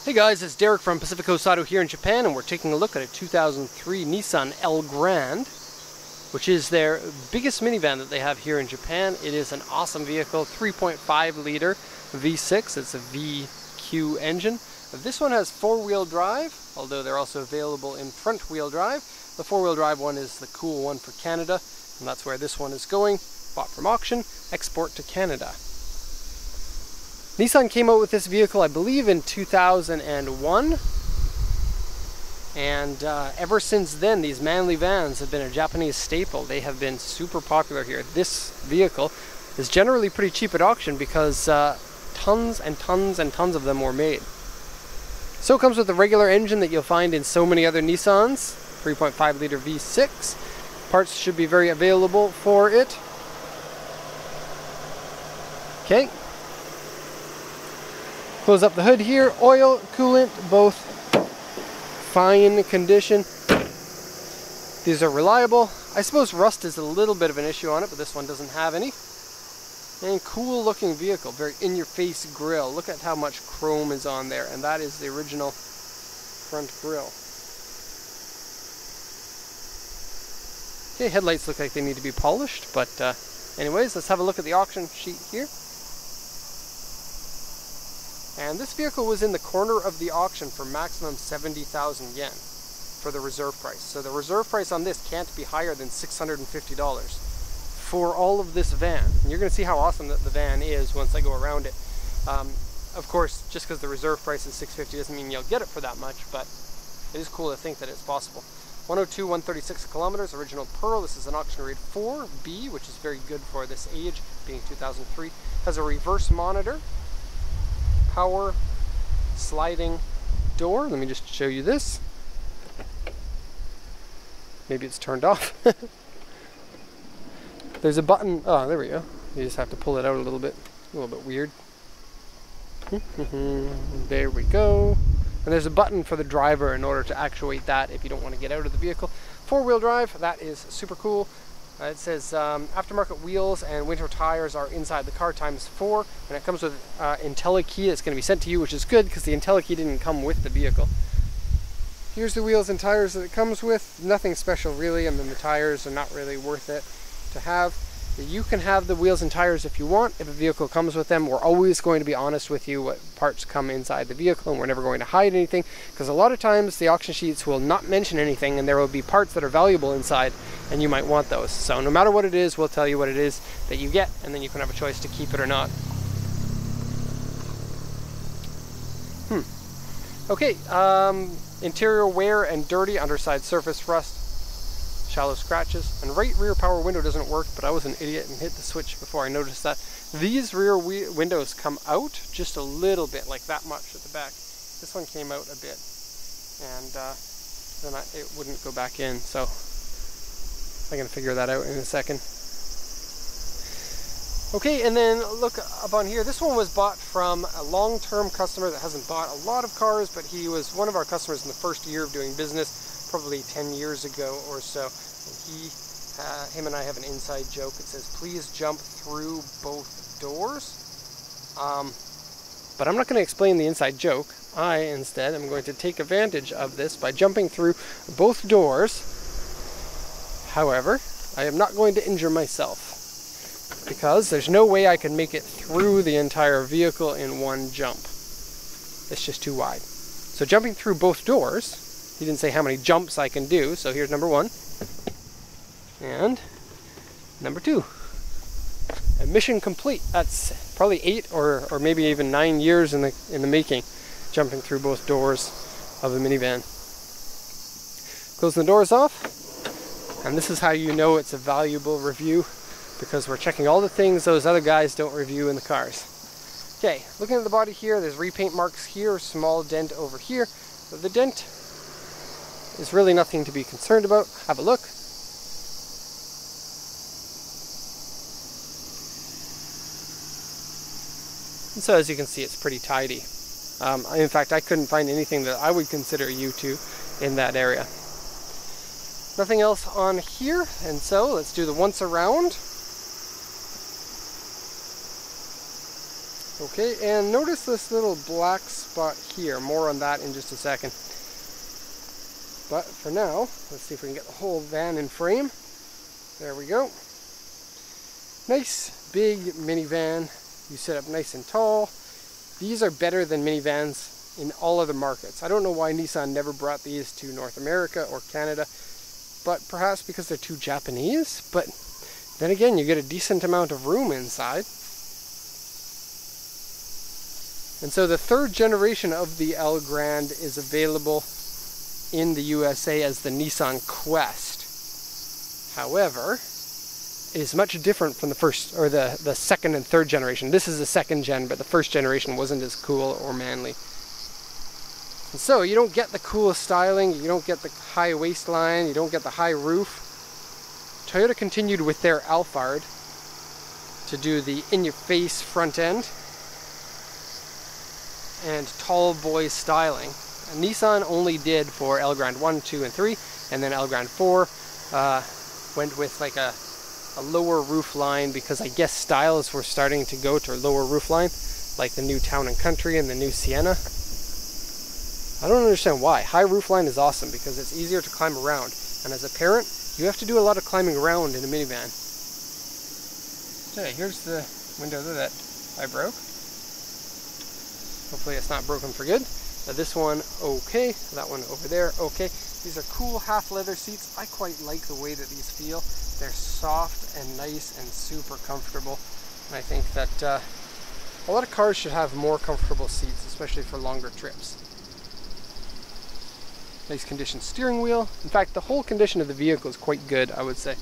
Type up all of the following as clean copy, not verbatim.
Hey guys, it's Derek from Pacific Coast Auto here in Japan, and we're taking a look at a 2003 Nissan Elgrand, which is their biggest minivan that they have here in Japan. It is an awesome vehicle, 3.5 liter V6. It's a VQ engine. This one has four-wheel drive, although they're also available in front-wheel drive. The four-wheel drive one is the cool one for Canada, and that's where this one is going. Bought from auction, export to Canada. Nissan came out with this vehicle, I believe, in 2001, and ever since then, these manly vans have been a Japanese staple. They have been super popular here. This vehicle is generally pretty cheap at auction because tons and tons and tons of them were made. So it comes with the regular engine that you'll find in so many other Nissans, 3.5 liter V6. Parts should be very available for it. Okay. Close up the hood here. Oil, coolant, both fine condition. These are reliable. I suppose rust is a little bit of an issue on it, but this one doesn't have any. And cool looking vehicle, very in-your-face grille. Look at how much chrome is on there, and that is the original front grille. Okay, headlights look like they need to be polished, but anyways, let's have a look at the auction sheet here. And this vehicle was in the corner of the auction for maximum 70,000 yen for the reserve price. So the reserve price on this can't be higher than $650 for all of this van. And you're going to see how awesome that the van is once I go around it. Of course, just because the reserve price is $650 doesn't mean you'll get it for that much, but it is cool to think that it's possible. 102, 136 kilometers, original pearl. This is an auction rate 4B, which is very good for this age, being 2003. Has a reverse monitor. Power sliding door. Let me just show you this. Maybe it's turned off. There's a button. Oh, there we go. You just have to pull it out a little bit weird. There we go. And there's a button for the driver in order to actuate that if you don't want to get out of the vehicle. Four-wheel drive. That is super cool. It says aftermarket wheels and winter tires are inside the car ×4, and it comes with IntelliKey that's going to be sent to you, which is good because the IntelliKey didn't come with the vehicle. Here's the wheels and tires that it comes with. Nothing special really, and then the tires are not really worth it to have. You can have the wheels and tires if you want. If a vehicle comes with them, we're always going to be honest with you what parts come inside the vehicle, and we're never going to hide anything, because a lot of times the auction sheets will not mention anything, and there will be parts that are valuable inside, and you might want those. So no matter what it is, we'll tell you what it is that you get, and then you can have a choice to keep it or not. Okay, interior wear and dirty, underside surface rust, shallow scratches, and right rear power window doesn't work, but I was an idiot and hit the switch before I noticed that. These rear windows come out just a little bit, like that much at the back. This one came out a bit, and then it wouldn't go back in, so I'm going to figure that out in a second. Okay, and then look up on here. This one was bought from a long-term customer that hasn't bought a lot of cars, but he was one of our customers in the first year of doing business, probably 10 years ago or so. And him and I have an inside joke. It says, please jump through both doors. But I'm not going to explain the inside joke. I instead am going to take advantage of this by jumping through both doors. However, I am not going to injure myself, because there's no way I can make it through the entire vehicle in one jump. It's just too wide. So jumping through both doors, he didn't say how many jumps I can do, so here's number 1. And number 2. And mission complete. That's probably 8 or maybe even 9 years in the making, jumping through both doors of the minivan. Closing the doors off, and this is how you know it's a valuable review, because we're checking all the things those other guys don't review in the cars. Okay, looking at the body here, there's repaint marks here, small dent over here. The dent is really nothing to be concerned about. Have a look. And so as you can see, it's pretty tidy. In fact, I couldn't find anything that I would consider U2 in that area. Nothing else on here, and so let's do the once around. Okay, and notice this little black spot here. More on that in just a second. But for now, let's see if we can get the whole van in frame. There we go. Nice big minivan. You sit up nice and tall. These are better than minivans in all other markets. I don't know why Nissan never brought these to North America or Canada, but perhaps because they're too Japanese. But then again, you get a decent amount of room inside. And so the third generation of the Elgrand is available in the USA as the Nissan Quest. However, it is much different from the first, or the second and third generation. This is the second gen, but the first generation wasn't as cool or manly. And so you don't get the cool styling, you don't get the high waistline, you don't get the high roof. Toyota continued with their Alphard to do the in-your-face front end and tall boy styling. And Nissan only did for Elgrand 1, 2, and 3, and then Elgrand 4 went with like a lower roof line because I guess styles were starting to go to a lower roof line, like the new Town and Country and the new Sienna. I don't understand why. High roof line is awesome because it's easier to climb around, and as a parent, you have to do a lot of climbing around in a minivan. Okay, here's the window that I broke. Hopefully it's not broken for good. This one, okay. That one over there, okay. These are cool half leather seats. I quite like the way that these feel. They're soft and nice and super comfortable. And I think that a lot of cars should have more comfortable seats, especially for longer trips. Nice condition steering wheel. In fact, the whole condition of the vehicle is quite good, I would say.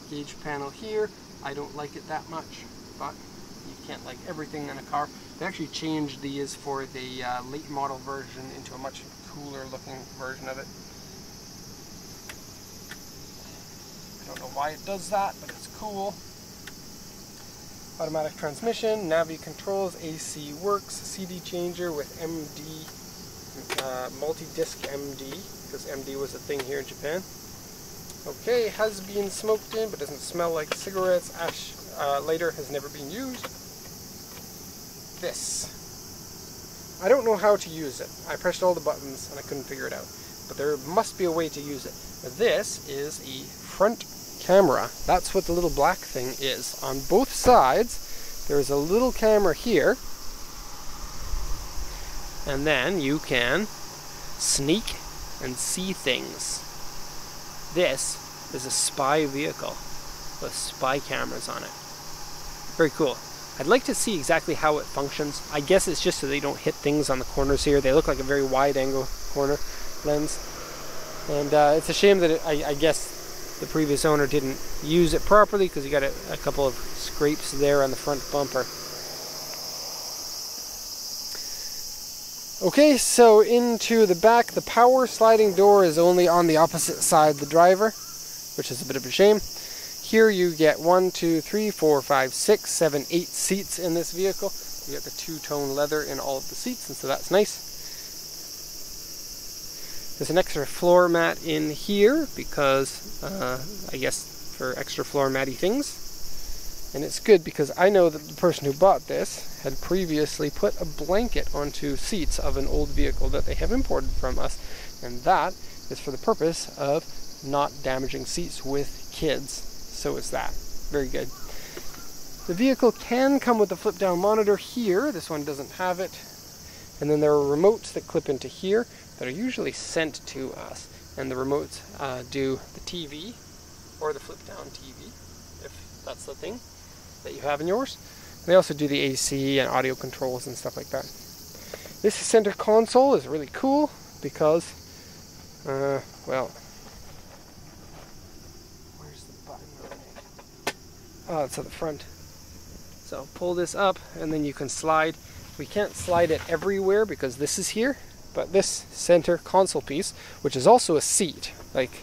Gauge panel here. I don't like it that much, but you can't like everything in a car. They actually changed these for the late model version into a much cooler looking version of it. I don't know why it does that, but it's cool. Automatic transmission, Navi controls, AC works, CD changer with MD, multi-disc MD, because MD was a thing here in Japan. Okay, has been smoked in, but doesn't smell like cigarettes. Ash lighter has never been used. This. I don't know how to use it. I pressed all the buttons and I couldn't figure it out. But there must be a way to use it. This is a front camera. That's what the little black thing is. On both sides, there's a little camera here. And then you can sneak and see things. This is a spy vehicle with spy cameras on it. Very cool. I'd like to see exactly how it functions. I guess it's just so they don't hit things on the corners here. They look like a very wide angle corner lens. And it's a shame that I guess the previous owner didn't use it properly because you got a couple of scrapes there on the front bumper. Okay, so into the back. The power sliding door is only on the opposite side of the driver, which is a bit of a shame. Here you get 1, 2, 3, 4, 5, 6, 7, 8 seats in this vehicle. You get the two-tone leather in all of the seats, and so that's nice. There's an extra floor mat in here because, I guess, for extra floor matty things. And it's good because I know that the person who bought this had previously put a blanket onto seats of an old vehicle that they have imported from us. And that is for the purpose of not damaging seats with kids. So is that. Very good. The vehicle can come with a flip-down monitor here. This one doesn't have it. And then there are remotes that clip into here that are usually sent to us. And the remotes do the TV or the flip-down TV, if that's the thing that you have in yours. They also do the AC and audio controls and stuff like that. This center console is really cool because, well, where's the button on it? Oh, it's at the front. So pull this up and then you can slide. We can't slide it everywhere because this is here, but this center console piece, which is also a seat, like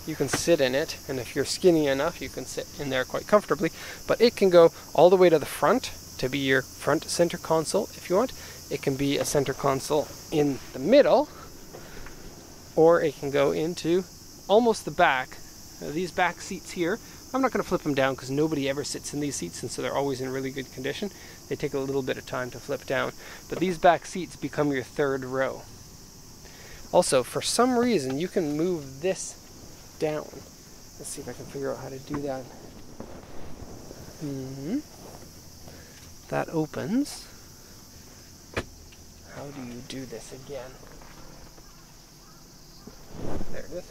you can sit in it, and if you're skinny enough you can sit in there quite comfortably, but it can go all the way to the front to be your front center console if you want. It can be a center console in the middle, or it can go into almost the back. Now, these back seats here I'm not going to flip them down because nobody ever sits in these seats, and so they're always in really good condition. They take a little bit of time to flip down. But these back seats become your third row. Also, for some reason, you can move this down. Let's see if I can figure out how to do that. That opens. How do you do this again? There it is.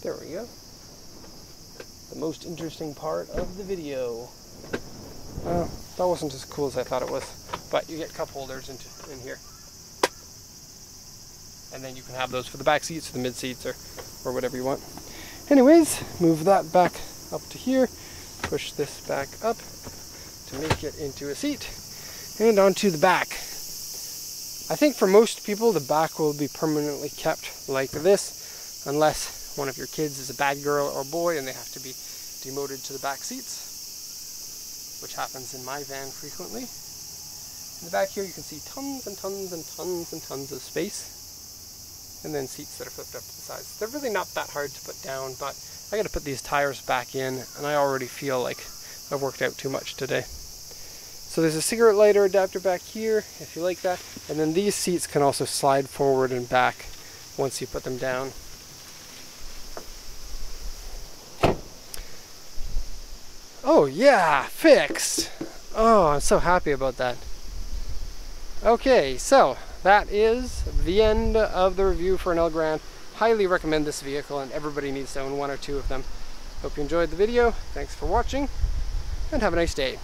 There we go. The most interesting part of the video. That wasn't as cool as I thought it was, but you get cup holders in here. And then you can have those for the back seats, or the mid seats, or whatever you want. Anyways, move that back up to here, push this back up to make it into a seat, and onto the back. I think for most people the back will be permanently kept like this, unless one of your kids is a bad girl or boy and they have to be demoted to the back seats, which happens in my van frequently. In the back here you can see tons and tons and tons and tons of space, and then seats that are flipped up to the sides. They're really not that hard to put down, but I gotta put these tires back in, and I already feel like I've worked out too much today. So there's a cigarette lighter adapter back here, if you like that, and then these seats can also slide forward and back once you put them down. Oh yeah, fixed! Oh, I'm so happy about that. Okay, so that is the end of the review for an Elgrand. Highly recommend this vehicle, and everybody needs to own one or two of them. Hope you enjoyed the video. Thanks for watching, and have a nice day.